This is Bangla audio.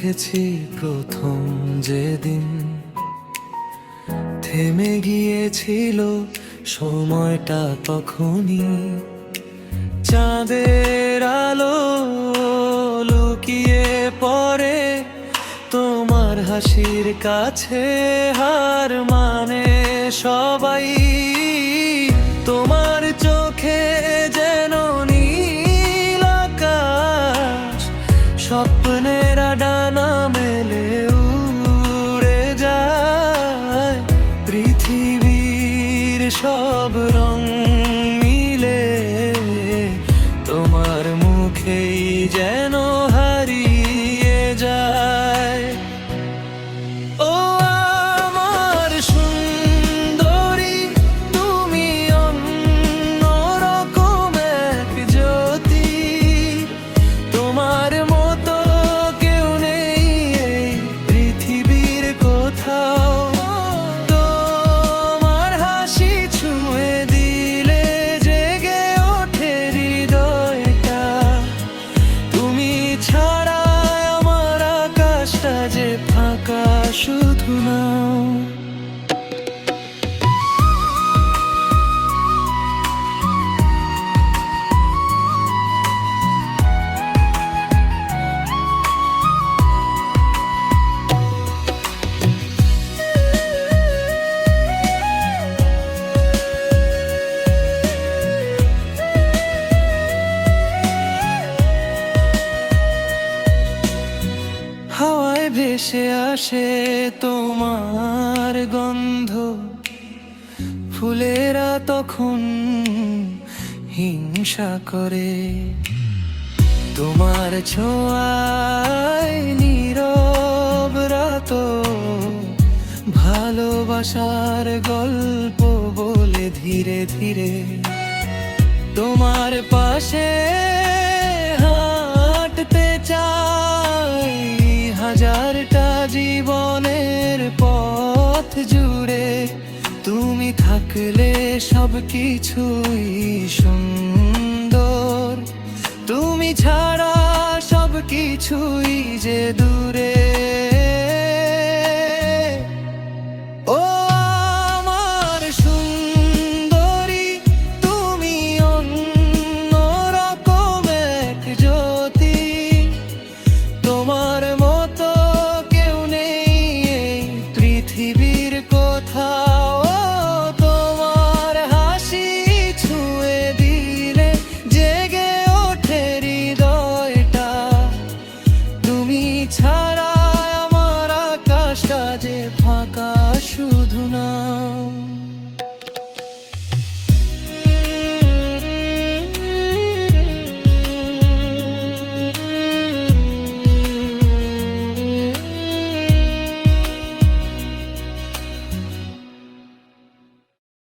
দেখেছি প্রথম যেদিন, থেমে গিয়েছিল সময়টা তখনই। চাঁদের আলো লুকিয়ে পড়ে তোমার হাসির কাছে, হার মানে সবাই। তোমার চোখে যেন নীল আকাশ, স্বপ্নেরা ডানা মেলে উড়ে যায়। পৃথিবীর সব রং মিলে তোমার মুখেই যেন হারিয়ে যায়। ও আমার সুন্দরী, তুমি অন্যরকম এক জ্যোতি। তোমার মতো কেউ নেই এই পৃথিবীর কোথাও। তোমার হাসি ছুঁয়ে দিলে জেগে ওঠে হৃদয়টা। তুমি ছাড়া আমার আকাশটা যে ফাঁকা শুধু নাও। হাওয়ায় ভেসে আসে তোমার গন্ধ, ফুলেরা তখন হিংসা করে। তোমার ছোঁয়ায় নীরব রাত ভালোবাসার গল্প বলে ধীরে ধীরে। তোমার পাশে হাঁটতে চাই হাজারটা জীবনের পথ জুড়ে। তুমি থাকলে সব কিছুই সুন্দর, তুমি ছাড়া সব কিছুই যে দূরে।